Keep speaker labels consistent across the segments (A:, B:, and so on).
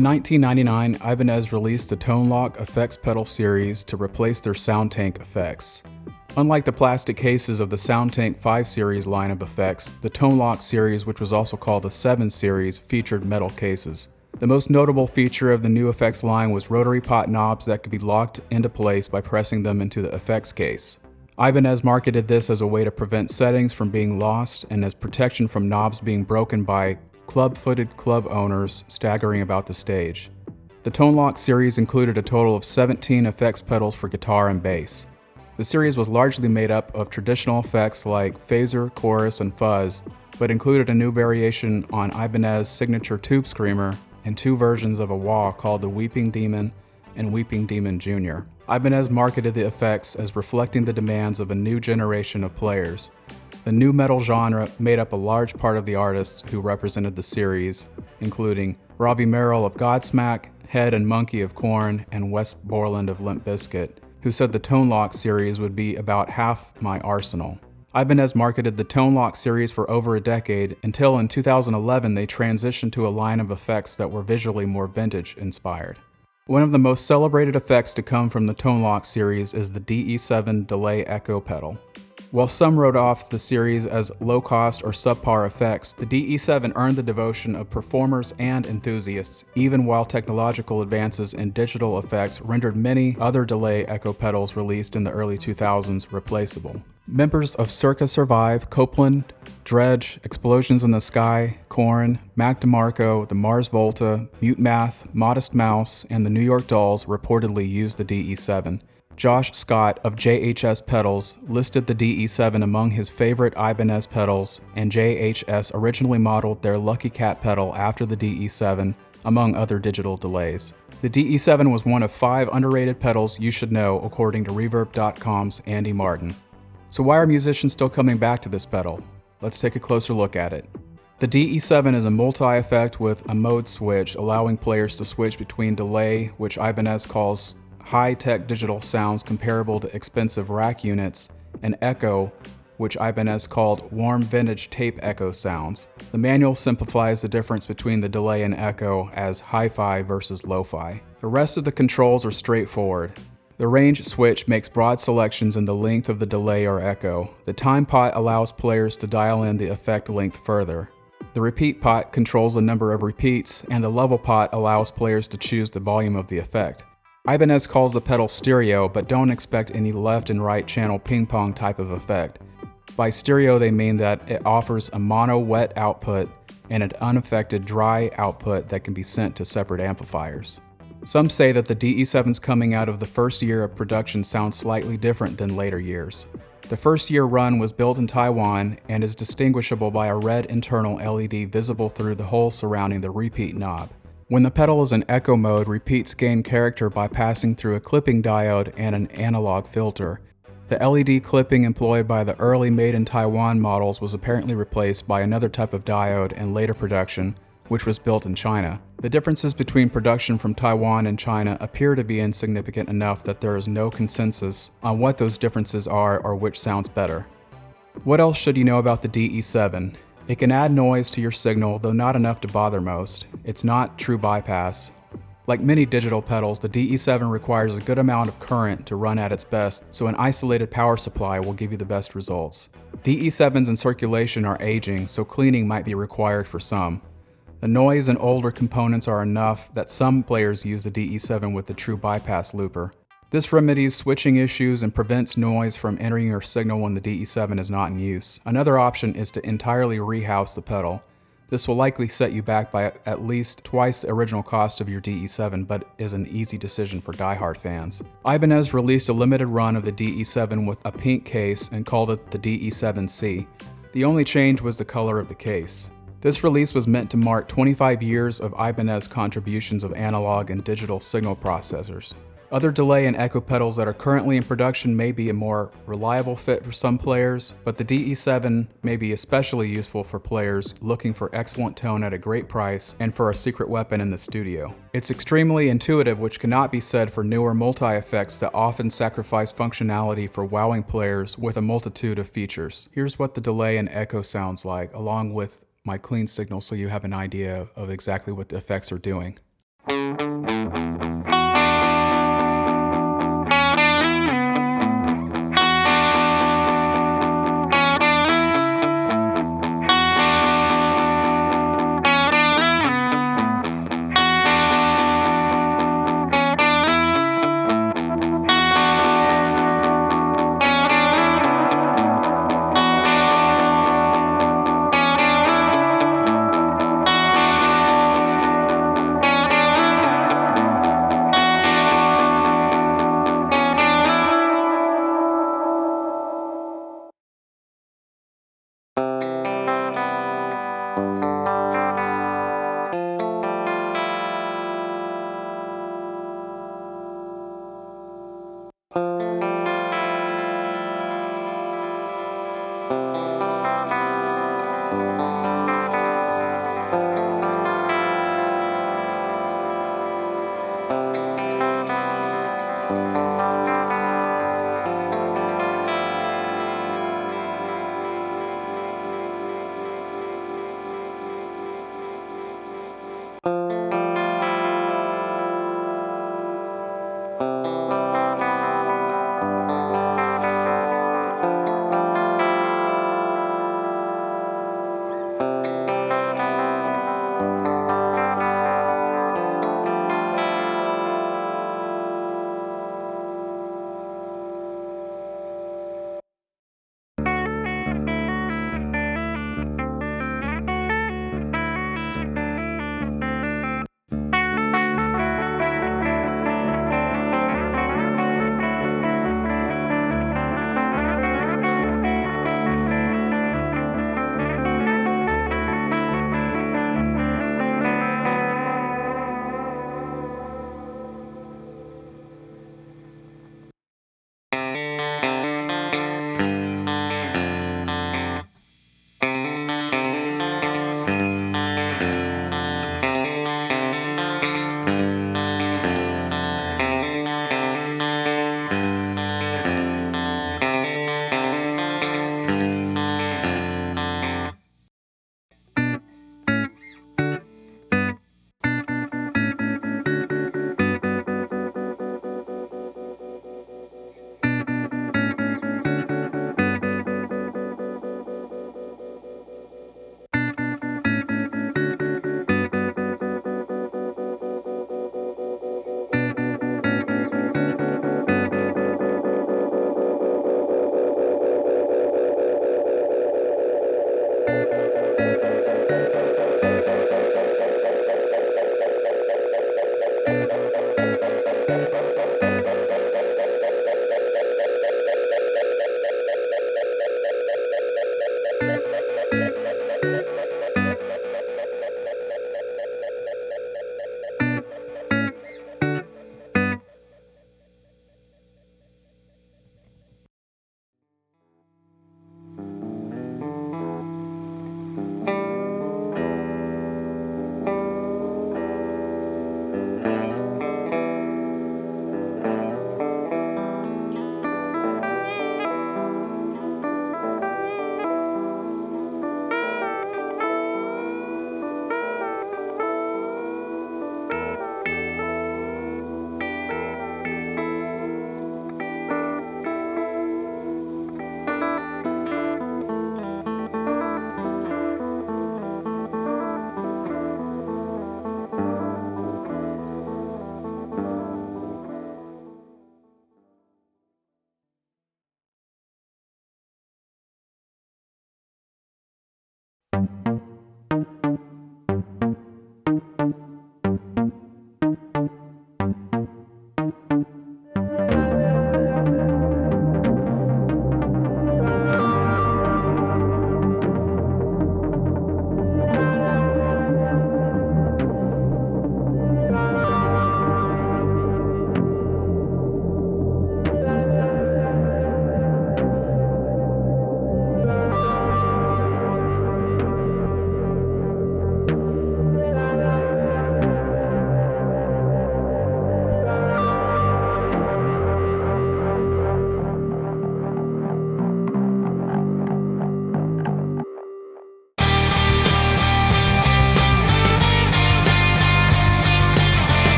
A: In 1999, Ibanez released the Tone-Lok effects pedal series to replace their Sound Tank effects. Unlike the plastic cases of the Sound Tank 5 series line of effects, the Tone-Lok series, which was also called the 7 series, featured metal cases. The most notable feature of the new effects line was rotary pot knobs that could be locked into place by pressing them into the effects case. Ibanez marketed this as a way to prevent settings from being lost and as protection from knobs being broken by club-footed club owners staggering about the stage. The Tone-Lok series included a total of 17 effects pedals for guitar and bass. The series was largely made up of traditional effects like phaser, chorus, and fuzz, but included a new variation on Ibanez's signature tube screamer and 2 versions of a wah called the Weeping Demon and Weeping Demon Jr. Ibanez marketed the effects as reflecting the demands of a new generation of players. The new metal genre made up a large part of the artists who represented the series, including Robbie Merrill of Godsmack, Head and Monkey of Korn, and Wes Borland of Limp Bizkit, who said the Tone-Lok series would be about half my arsenal. Ibanez marketed the Tone-Lok series for over a decade until in 2011 they transitioned to a line of effects that were visually more vintage-inspired. One of the most celebrated effects to come from the Tone-Lok series is the DE7 Delay echo pedal. While some wrote off the series as low-cost or subpar effects, the DE7 earned the devotion of performers and enthusiasts, even while technological advances in digital effects rendered many other delay echo pedals released in the early 2000s replaceable. Members of Circa Survive, Copeland, Dredge, Explosions in the Sky, Korn, Mac DeMarco, the Mars Volta, Mute Math, Modest Mouse, and the New York Dolls reportedly used the DE7. Josh Scott of JHS Pedals listed the DE7 among his favorite Ibanez pedals, and JHS originally modeled their Lucky Cat pedal after the DE7, among other digital delays. The DE7 was one of 5 underrated pedals you should know, according to Reverb.com's Andy Martin. So why are musicians still coming back to this pedal? Let's take a closer look at it. The DE7 is a multi-effect with a mode switch, allowing players to switch between delay, which Ibanez calls high-tech digital sounds comparable to expensive rack units, and echo, which Ibanez called warm vintage tape echo sounds. The manual simplifies the difference between the delay and echo as hi-fi versus lo-fi. The rest of the controls are straightforward. The range switch makes broad selections in the length of the delay or echo. The time pot allows players to dial in the effect length further. The repeat pot controls the number of repeats, and the level pot allows players to choose the volume of the effect. Ibanez calls the pedal stereo, but don't expect any left and right channel ping-pong type of effect. By stereo, they mean that it offers a mono wet output and an unaffected dry output that can be sent to separate amplifiers. Some say that the DE7's coming out of the first year of production sounds slightly different than later years. The first year run was built in Taiwan and is distinguishable by a red internal LED visible through the hole surrounding the repeat knob. When the pedal is in echo mode, repeats gain character by passing through a clipping diode and an analog filter. The LED clipping employed by the early made-in-Taiwan models was apparently replaced by another type of diode in later production, which was built in China. The differences between production from Taiwan and China appear to be insignificant enough that there is no consensus on what those differences are or which sounds better. What else should you know about the DE7? It can add noise to your signal, though not enough to bother most. It's not true bypass. Like many digital pedals, the DE7 requires a good amount of current to run at its best, so an isolated power supply will give you the best results. DE7s in circulation are aging, so cleaning might be required for some. The noise and older components are enough that some players use the DE7 with the true bypass looper. This remedies switching issues and prevents noise from entering your signal when the DE7 is not in use. Another option is to entirely rehouse the pedal. This will likely set you back by at least twice the original cost of your DE7, but is an easy decision for diehard fans. Ibanez released a limited run of the DE7 with a pink case and called it the DE7C. The only change was the color of the case. This release was meant to mark 25 years of Ibanez contributions of analog and digital signal processors. Other delay and echo pedals that are currently in production may be a more reliable fit for some players, but the DE7 may be especially useful for players looking for excellent tone at a great price and for a secret weapon in the studio. It's extremely intuitive, which cannot be said for newer multi-effects that often sacrifice functionality for wowing players with a multitude of features. Here's what the delay and echo sounds like, along with my clean signal so you have an idea of exactly what the effects are doing.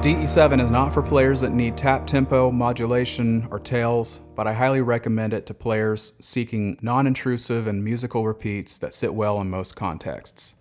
A: DE7 is not for players that need tap tempo, modulation, or tails, but I highly recommend it to players seeking non-intrusive and musical repeats that sit well in most contexts.